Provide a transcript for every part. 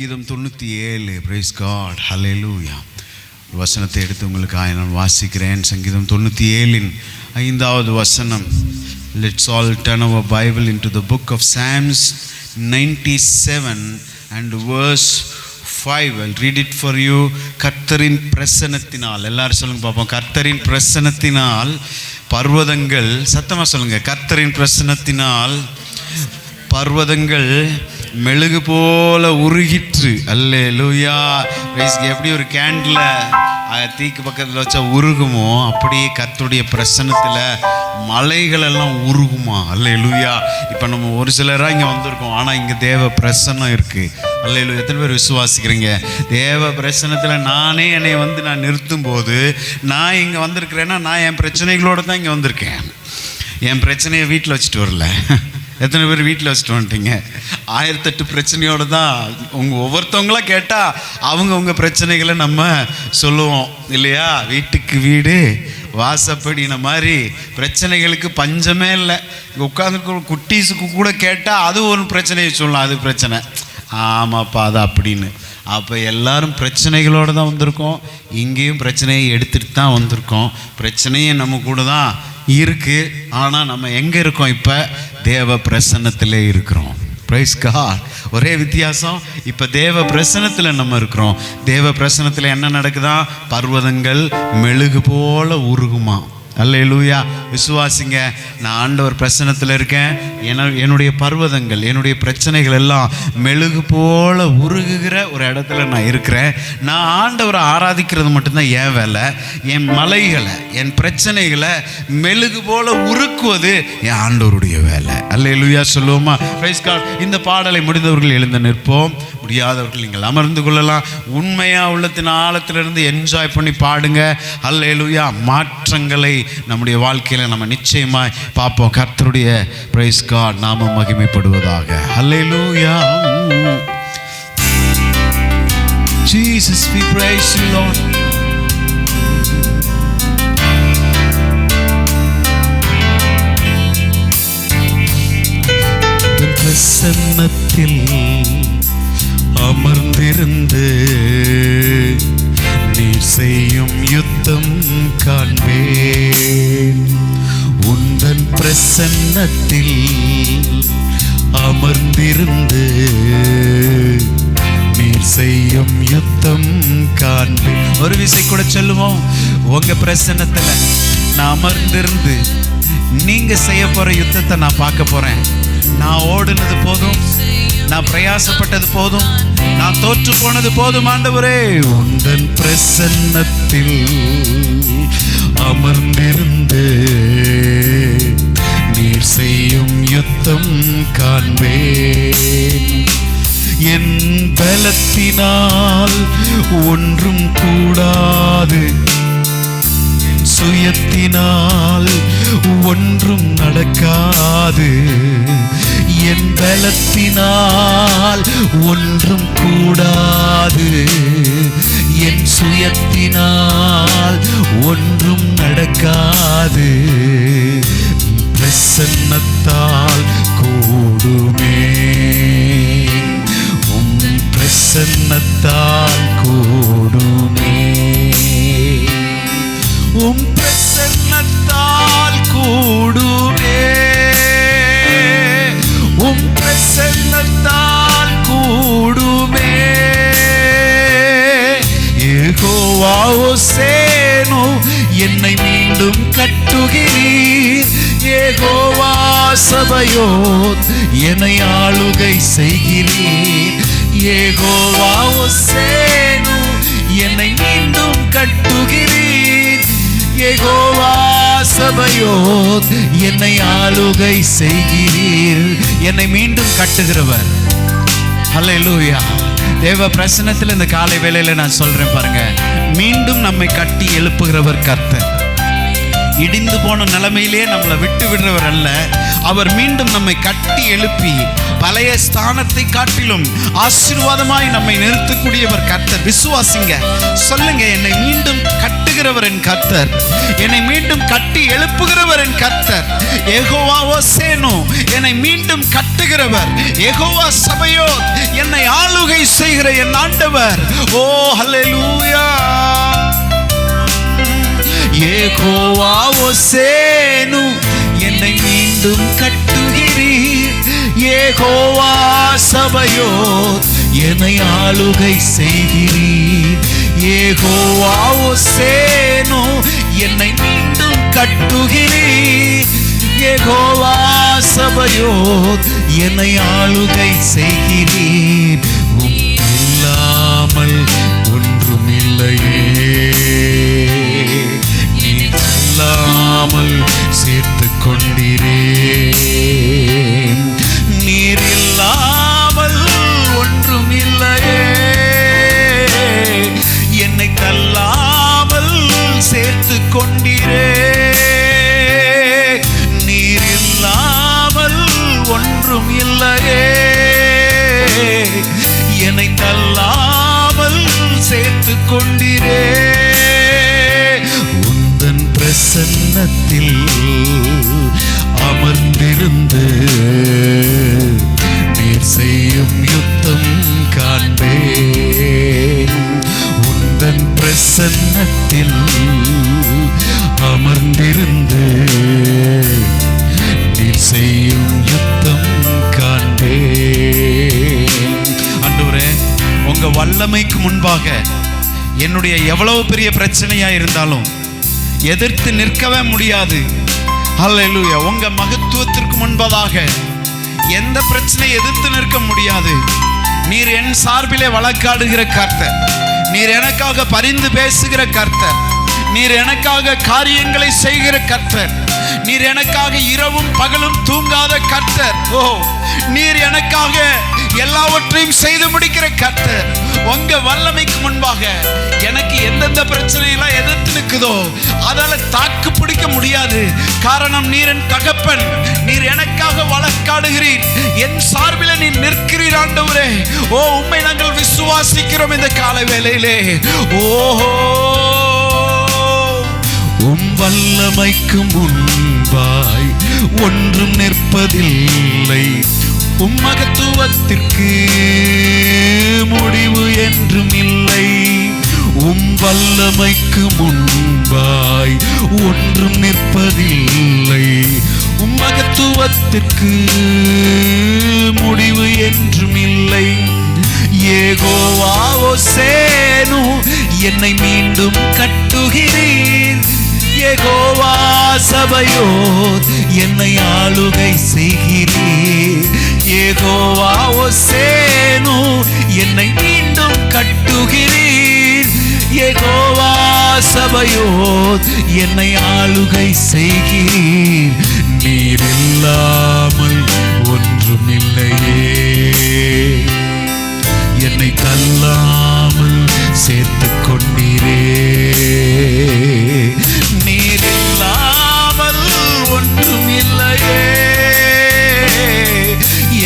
சங்கீதம் 97. Price God, ஹல்லேலூயா. வசனத்தை எடுத்து உங்களுக்கு நான் வாசிக்கிறேன். சங்கீதம் 97 5வது வசனம். Let's all turn our Bible into the book of Psalms 97 and verse 5. I'll read it for you. கர்த்தரின் பிரசன்னத்தினால், எல்லாரும் சொல்லுங்க பாப்போம். கர்த்தரின் பிரசன்னத்தினால் பர்வதங்கள், சத்தமா சொல்லுங்க. கர்த்தரின் பிரசன்னத்தினால் பர்வதங்கள் மெழுகு போல உருகிற்று. அல்லேலூயா. எப்படி ஒரு கேண்டில் தீக்கு பக்கத்தில் வச்சா உருகுமோ, அப்படியே கர்த்தருடைய பிரசன்னத்தில் மலைகள் எல்லாம் உருகுமா. அல்லேலூயா. இப்போ நம்ம ஒரு சிலராக இங்கே வந்திருக்கோம், ஆனால் இங்கே தேவ பிரசன்னம் இருக்குது. அல்லேலூயா. எத்தனை பேர் விசுவாசிக்கிறீங்க? தேவ பிரசன்னத்தில் நானே என்னை நான் நிறுத்தும் போது, நான் இங்கே வந்திருக்கிறேன்னா நான் என் பிரச்சனைகளோடு தான் இங்கே வந்திருக்கேன். என் பிரச்சனையை வீட்டில் வச்சுட்டு வரல. எத்தனை பேர் வீட்டில் வச்சுட்டு வந்துட்டீங்க? 1008 பிரச்சனையோடு தான். ஒவ்வொருத்தவங்களாம் கேட்டால் அவங்க பிரச்சனைகளை நம்ம சொல்லுவோம் இல்லையா? வீட்டுக்கு வீடு வாசப்படின மாதிரி பிரச்சனைகளுக்கு பஞ்சமே இல்லை. உட்காந்து குட்டீஸுக்கு கூட கேட்டால் அது ஒரு பிரச்சனையை சொல்லலாம். அது பிரச்சனை, ஆமாப்பா அது அப்படின்னு. அப்போ எல்லாரும் பிரச்சனைகளோடு தான் வந்திருக்கோம். இங்கேயும் பிரச்சனையை எடுத்துகிட்டு தான் வந்திருக்கோம். பிரச்சனையே நம்ம கூட தான் இருக்குது. ஆனால் நம்ம எங்கே இருக்கோம்? இப்போ தேவ பிரசன்னத்திலே இருக்கிறோம். Praise God. ஒரே வித்தியாசம், இப்போ தேவ பிரசன்னத்தில் நம்ம இருக்கிறோம். தேவ பிரசன்னத்தில் என்ன நடக்குதா? பர்வதங்கள் மெழுகு போல உருகுமா. அல்லேலூயா. விசுவாசிங்க. நான் ஆண்டவர் பிரசன்னத்தில் இருக்கேன். என்னுடைய பர்வதங்கள், என்னுடைய பிரச்சனைகள் எல்லாம் மெழுகு போல உருகுகிற ஒரு இடத்துல நான் இருக்கிறேன். நான் ஆண்டவரை ஆராதிக்கிறது மட்டும்தான் என் வேலை. என் மலைகளை, என் பிரச்சனைகளை மெழுகு போல உருக்குவது என் ஆண்டவருடைய வேலை. அல்லேலூயா சொல்லுவோமா? Praise God. இந்த பாடலை முடிந்தவர்கள் எழுந்து நிற்போம், முடியாதவர்கள் நீங்கள் அமர்ந்து கொள்ளலாம். உண்மையாக உள்ளத்தின் ஆழத்திலிருந்து என்ஜாய் பண்ணி பாடுங்க. அல்லேலூயா. மாற்றங்களை நம்முடைய வாழ்க்கையில் நம்ம நிச்சயமாய் பார்ப்போம். கர்த்தருடைய பிரைஸ் காட் நாமம் மகிமைப்படுவதாக. அல்லேலூயா. Jesus, we praise you, Lord. பிரசன்னத்தில் அமர்ந்திருந்து நீர் செய்யும் யுத்தம் காண்பேன். உந்தன் பிரசன்னத்தில் அமர்ந்திருந்து நீர் செய்யும் யுத்தம் காண்பேன். ஒரு விசை கூட சொல்லுவோம். உங்க பிரசன்னத்தில் நான் அமர்ந்திருந்து நீங்க செய்ய போற யுத்தத்தை நான் பார்க்க போறேன். நான் ஓடுனது போதும், நான் பிரயாசப்பட்டது போதும், நான் தோற்று போனது போதும். ஆண்டவரே, உந்தன் பிரசன்னத்தில் அமர்ந்திருந்து நீர் செய்யும் யுத்தம் காண்பேன். என் பலத்தினால் ஒன்றும் கூடாது, சுயத்தினால் ஒன்றும் நடக்காது. என் பலத்தினால் ஒன்றும் கூடாது, என் சுயத்தினால் ஒன்றும் நடக்காது. பிரசன்னத்தால் கூடுமே, உம் பிரசன்னத்தால் கூடுமே, உம் பிரசன்னத்தால் கூடுமே, உம் பிரசன்னத்தால் கூடுமே. யெகோவா ஓசேனோ, என்னை மீண்டும் கட்டுகிறீர். யெகோவா சபையோத், என்னை ஆளுகை செய்கிறீர். யெகோவா ஓசேனோ, என்னை மீண்டும் கட்டுகிறீர். யெகோவா சபையோத், என்னை ஆளுகை செய்கிறீர். என்னை மீண்டும் கட்டுகிறவர். ஹல்லேலூயா. தேவ பிரசன்னத்தில் இந்த காலை வேளையில் நான் சொல்றேன் பாருங்க, மீண்டும் நம்மை கட்டி எழுப்புகிறவர் கர்த்தர். இடிந்து போன நிலைமையிலே நம்மளை விட்டு விடுறவர் அல்ல. அவர் மீண்டும் நம்மை கட்டி எழுப்பி பழைய ஸ்தானத்தை காட்டிலும் ஆசீர்வாதமாய் நம்மை நிறுத்தக்கூடியவர் கர்த்தர். விசுவாசிங்க, சொல்லுங்க, என்னை மீண்டும் கட்டுகிறவர் என் கர்த்தர், என்னை மீண்டும் கட்டி எழுப்புகிறவர் என் கர்த்தர். யெகோவா ஓசேனு, என்னை மீண்டும் கட்டுகிறவர். யெகோவா சபையோத், என்னை ஆளுகை செய்கிற என் ஆண்டவர். ஓ ஹல்லேலூயா. யெகோவா ஓசேனு, என்னை மீண்டும் கட்டுகிறீர். யெகோவா சபையோத், என்னை ஆளுகை செய்கிறீர். யெகோவா ஓசேனு, என்னை மீண்டும் கட்டுகிறீர். யெகோவா சபையோத், என்னை ஆளுகை செய்கிறீர். இல்லாமல் ஒன்றும் இல்லையே, நீர் இல்லாமல் சேர்த்து கொண்டீரே. நீர் இல்லாமல் ஒன்றும் இல்லையே, என்னை தள்ளாமல் சேர்த்து கொண்டீரே. நீர் இல்லாமல் ஒன்றும் இல்லையே, என்னை தள்ளாமல் சேர்த்து கொண்டீரே. உந்தன் பிரசன்னத்தில் அமர்ந்திருந்து நீர் செய்யும் யுத்தம் காண்பேன். உந்தன் பிரசன்னத்தில் அமர்ந்திருந்து நீர் செய்யும் யுத்தம் காண்பேன். ஆண்டவரே, உங்க வல்லமைக்கு முன்பாக என்னுடைய எவ்வளவு பெரிய பிரச்சனையா இருந்தாலும் எதிர்த்து நிற்கவே முடியாது. ஹல்லேலூயா. உங்க மகத்துவத்திற்கு முன்பதாக எந்த பிரச்சனை எதிர்த்து நிற்க முடியாது. நீர் என் சார்பிலே வழக்காடுகிற கர்த்தர், நீர் எனக்காக பரிந்து பேசுகிற கர்த்தர், நீர் எனக்காக காரியங்களை செய்கிற கர்த்தர், நீர் எனக்காக இரவும் பகலும் தூங்காத கர்த்தர். ஓ, நீர் எனக்காக எல்லாவற்றையும் செய்து முடிக்கிற கர்த்தர். உங்க வல்லமைக்கு முன்பாக எனக்கு எந்தெந்த பிரச்சனையெல்லாம் எதிர்த்து நிற்குதோ அதால தாக்கு பிடிக்க முடியாது. காரணம், நீர் என் தகப்பன், நீர் எனக்காக வழக்காடுகிறீர், என் சார்பில் நீர் நிற்கிறீர். ஆண்டவரே, ஓ, உம்மை நாங்கள் விசுவாசிக்கிறோம் இந்த காலை வேளையிலே. ஓஹோ, உம் வல்லமைக்கு முன்பாய் ஒன்றும் நிற்பதில்லை. உம் மகத்துவத்திற்கு முடிவு என்றும் இல்லை. உம் வல்லமைக்கு முன்பாய் ஒன்றும் நிற்பதில்லை. உம் மகத்துவத்திற்கு முடிவு என்றும் இல்லை. யெகோவா ஓசேனு, என்னை மீண்டும் கட்டுகிறீர். யெகோவா சபையோத், என்னை ஆளுகை செய்கிறீர். யெகோவா ஓசேனு, என்னை மீண்டும் கட்டுகிறீர். யெகோவா சபையோத், என்னை ஆளுகை செய்கிறீர். நீர் இல்லாமல் ஒன்றும் இல்லையே, என்னை தள்ளாமல் சேர்த்து கொண்டீரே. நீர் இல்லாமல் ஒன்றும் இல்லையே,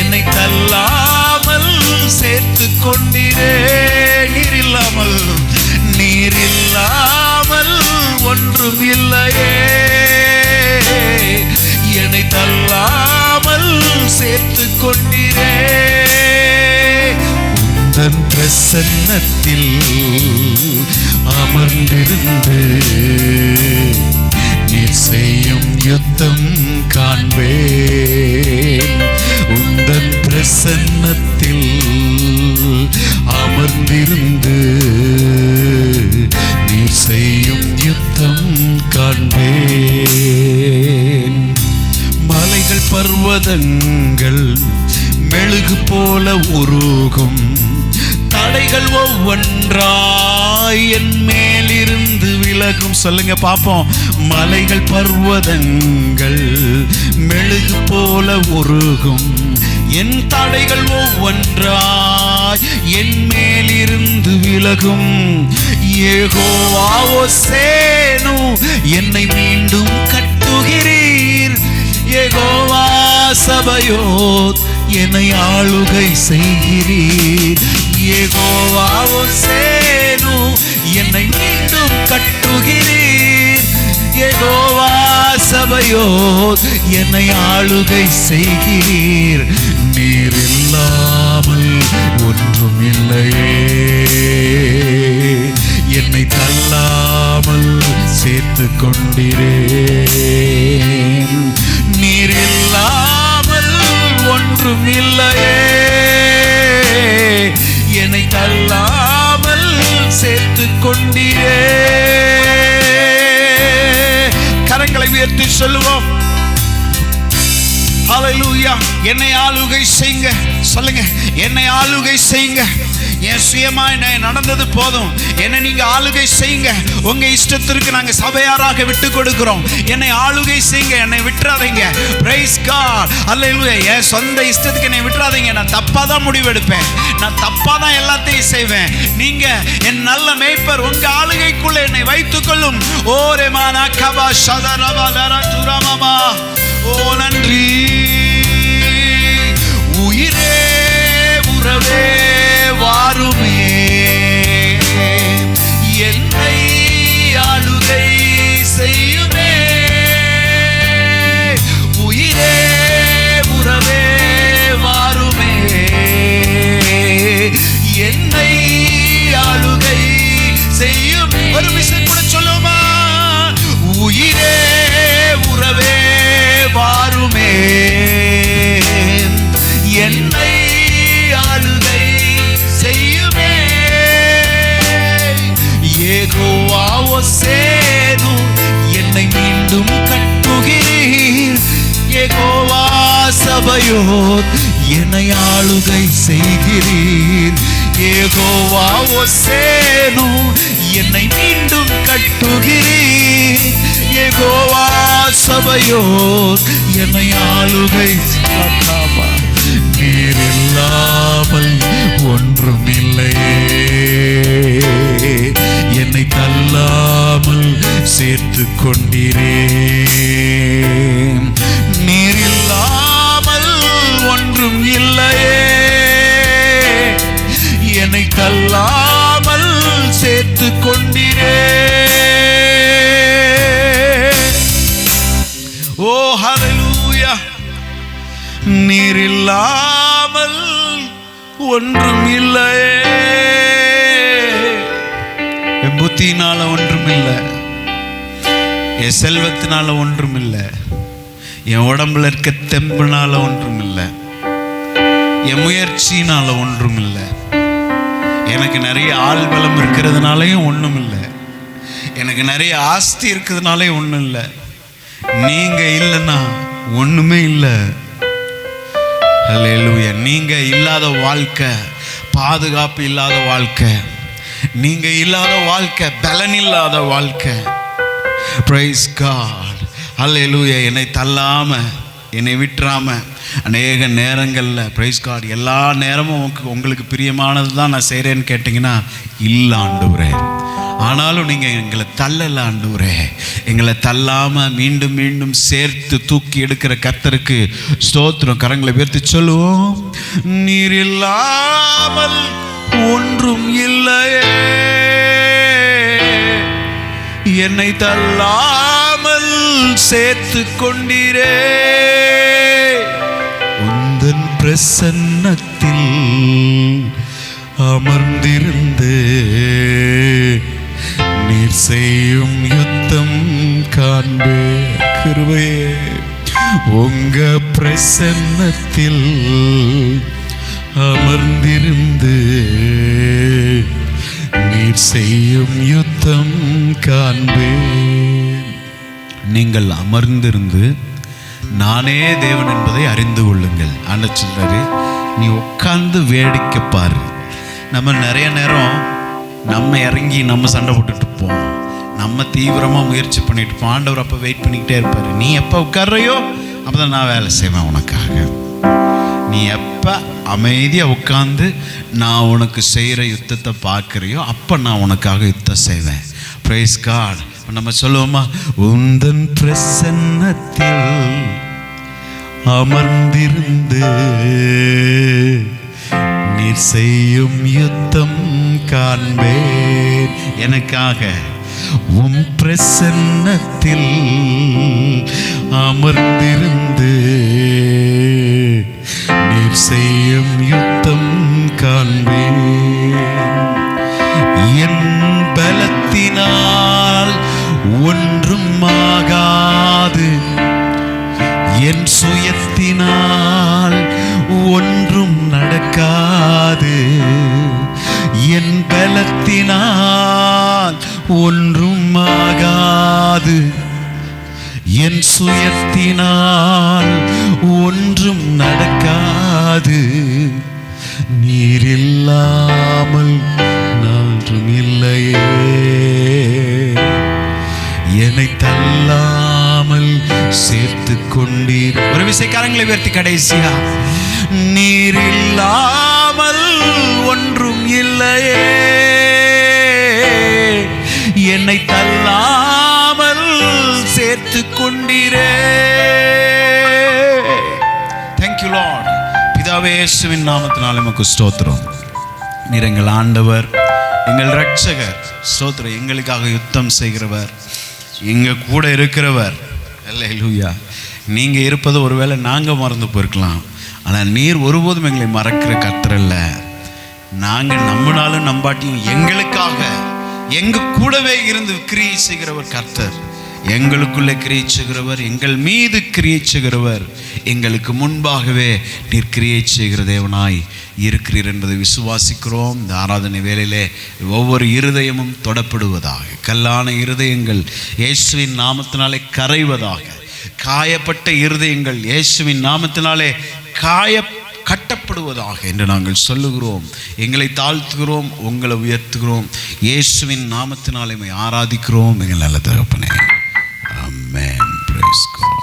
என்னை தள்ளாமல் சேர்த்து கொண்டீரே. நீர் இல்லாமல், நீர் இல்லாமல் ஒன்றும் இல்லையே, என்னை தள்ளாமல் சேர்த்து கொண்டீரே. உந்தன் பிரசன்னத்தில் அமர்ந்திருந்து நீர் செய்யும் யுத்தம் காண்பேன். உந்தன் பிரசன்னத்தில் அமர்ந்திருந்து நீர் செய்யும் யுத்தம் காண்பேன். மலைகள் பர்வதங்கள் மெழுகு போல உருகும், தடைகள் ஒவ்வொன்றாய் என் மேலிருந்து விலகும். சொல்லுங்க பாப்போம். மலைகள் பர்வதங்கள் மெழுகு போல உருகும், என் தடைகள் ஒவ்வொன்றாய் என் மேலிருந்து விலகும். யெகோவா ஓசேனு என்னை மீண்டும் கட்டுகிறீர். யெகோவா சபயோத் என்னை ஆளுகை செய்கிறீர். யெகோவா ஓசேனு என்னை மீண்டும் கட்டுகிறீர். யெகோவா சபயோத் என்னை ஆளுகை செய்கிறீர். நீர் இல்லாமல் ஒன்றும் இல்லையே, என்னை தள்ளாமல் சேர்த்து கொண்டீரே. நீர் இல்லாமல் ஒன்றும் இல்லையே, என்னை தள்ளாமல் சேர்த்து கொண்டீரே. கரங்களை உயர்த்தி சொல்லுவோம், ஹல்லேலூயா. என்னை ஆளுகை செய்யுங்க, சொல்லுங்க, என்னை ஆளுகை செய்யுங்க. என் சுயமா நடந்தது போதும், என்னை நீங்க ஆளுகை செய்யுங்க. உங்க இஷ்டத்திற்கு நாங்க சபையாராக விட்டு கொடுக்கிறோம். என்னை ஆளுகை செய்யுங்க, என்னை விட்டுறாதீங்க. பிரைஸ் காட், ஹல்லேலூயா. என் சொந்த இஷ்டத்துக்கு என்னை விட்டுறாதீங்க. நான் தப்பா தான் முடிவெடுப்பேன், நான் தப்பா தான் எல்லாத்தையும் செய்வேன். நீங்க என் நல்ல மேய்ப்பர், உங்க ஆளுகைக்குள்ள என்னை வைத்துக் கொள்ளும். ஓரே மானா கபா ஷதரபா தரா துரமாமா. ஓ நன்றி. உயிரே உறவே வாருமே, என்னை ஆளுகை செய்யுமே. உயிரே உறவே வாருமே, என்னை ஆளுகை செய்யுமே. ஒரு விஷயம் கூட சொல்லுமா, உயிரே உறவே வாருமே, என்னை ஆளுகை செய்யுமே. யெகோவா ஓசேனு என்னை மீண்டும் கட்டுகிறீர். யெகோவா சபயோத் என்னை ஆளுகை செய்கிறீர். யெகோவா ஓசேனு என்னை மீண்டும் கட்டுகிறீர். யெகோவா சபயோத் என்னை ஆளுகை. நீர் இல்லாமல் ஒன்றும் இல்லையே, என்னை தள்ளாமல் சேர்த்து கொண்டீரே. நீர் இல்லாமல் ஒன்றும் இல்லையே, என்னை தள்ளாமல் சேர்த்து கொண்டீரே. ஓ ஹல்லேலூயா. நீர் இல்லாமல் ஒன்றும் இல்லையே, என் புத்தினால ஒன்றும் இல்லை, என் செல்வத்தினால ஒன்றும் இல்லை, என் உடம்புல இருக்க தெம்புனால ஒன்றும் இல்லை, என் முயற்சினால ஒன்றும் இல்லை, எனக்கு நிறைய ஆள் பலம் இருக்கிறதுனாலையும் ஒன்றும் இல்லை, எனக்கு நிறைய ஆஸ்தி இருக்கிறதுனாலையும் ஒன்றும் இல்லை. நீங்க இல்லைன்னா ஒண்ணுமே இல்லை. ஹல்லேலூயா. நீங்க இல்லாத வாழ்க்கை பாதுகாப்பு இல்லாத வாழ்க்கை, நீங்க இல்லாத வாழ்க்கை பலன் இல்லாத வாழ்க்கை. பிரைஸ் காட், ஹல்லேலூயா. என்னை தள்ளாம என்னை விட்டுறாம அநேக நேரங்களில் பிரைஸ் காட் எல்லா நேரமும் உங்களுக்கு பிரியமானது தான் நான் செய்கிறேன்னு கேட்டிங்கன்னா இல்லை ஆண்டவரே, ஆனாலும் நீங்கள் எங்களை தள்ளல ஆண்டவரே. எங்களை தள்ளாமல் மீண்டும் மீண்டும் சேர்த்து தூக்கி எடுக்கிற கர்த்தருக்கு ஸ்தோத்திரம். கரங்களை உயர்த்தி சொல்லுவோம், நீர் இல்லாமல் ஒன்றும் இல்லையே, என்னை தள்ளாமல் சேர்த்து கொண்டீரே. உந்தன் பிரசன்னத்தில் அமர்ந்திருந்து நீர் செய்யும் யுத்தம் காண்பே. கிருபையே, உங்க பிரசன்னத்தில் அமர்ந்திருந்து நீர் செய்யும் யுத்தம் காண்பேன். நீங்கள் அமர்ந்திருந்து நானே தேவன் என்பதை அறிந்து கொள்ளுங்கள். ஆண்டவர் சொல்றாரு, நீ உட்கார்ந்து வேடிக்கை பாரு. நம்ம நிறைய நேரம் நம்ம இறங்கி நம்ம சண்டை போட்டுட்டு இருப்போம், நம்ம தீவிரமாக முயற்சி பண்ணிட்டு இருப்போம். ஆண்டவர் அப்போ வெயிட் பண்ணிக்கிட்டே இருப்பார். நீ எப்போ உட்கார்றையோ அப்போ தான் நான் வேலை செய்வேன் உனக்காக. நீ எப்போ அமைதியாக உட்காந்து நான் உனக்கு செய்கிற யுத்தத்தை பார்க்குறியோ அப்போ நான் உனக்காக யுத்தம் செய்வேன். Praise God. நம்ம சொல்லுவோமா, உந்தன் பிரசன்னத்தில் அமர்ந்திருந்து நீர் செய்யும் யுத்தம் காண்பேன். எனக்காக உம் பிரசன்னத்தில் அமர்ந்திருந்து நீர் செய்யும் யுத்தம் காண்பேன். என் பலத்தினால் ஒன்றும் ஆகாது, என் சுயத்தினால் ஒன்றும் நடக்காது. என் பலத்தினால் ஒன்றும் ஆகாது, என் சுயத்தினால் ஒன்றும் நடக்காது. நீர் இல்லாமல் நான்றும் இல்லையே, என்னை தள்ளாமல் சேர்த்து கொண்டீர். ஒரு விசைக்காரங்களை உயர்த்தி கடைசியா, நீர் இல்லாமல் ஒன்றும் இல்லையே, என்னை தள்ளாமல் சேர்த்து கொண்டீரே. Thank you lord. பிதாவே இயேசுவின் நாமத்தினாலே உமக்கு ஸ்தோத்திரம். நீர் எங்கள் ஆண்டவர், எங்கள் இரட்சகர். ஸ்தோத்திரம். எங்களுக்காக யுத்தம் செய்கிறவர், எங்க கூட இருக்கிறவர். அல்லேலூயா. நீங்க இருப்பது ஒருவேளை நாங்க மறந்து போயிருக்கலாம், ஆனால் நீர் ஒருபோதும் எங்களை மறக்கிற கர்த்தர் அல்ல. நாங்க நம்பினாலும் நம்பாட்டியும் எங்களுக்காக எங்க கூடவே இருந்து கிரியை செய்கிறவர் கர்த்தர். எங்களுக்குள்ளே கிரியை செய்கிறவர், எங்கள் மீது கிரியை செய்கிறவர், எங்களுக்கு முன்பாகவே நீர் கிரியை செய்கிற தேவனாய் இருக்கிறீர் என்பதை விசுவாசிக்கிறோம். இந்த ஆராதனை வேளையிலே ஒவ்வொரு இருதயமும் தொடப்படுவதாக, கல்லான இருதயங்கள் இயேசுவின் நாமத்தினாலே கரைவதாக, காயப்பட்ட இருதயங்கள் இயேசுவின் நாமத்தினாலே கட்டப்படுவதாக என்று நாங்கள் சொல்லுகிறோம். எங்களை தாழ்த்துகிறோம், உங்களை உயர்த்துகிறோம். இயேசுவின் நாமத்தினாலே ஆராதிக்கிறோம் எங்கள் நல்ல தகப்பனே. ஆமென். Praise God.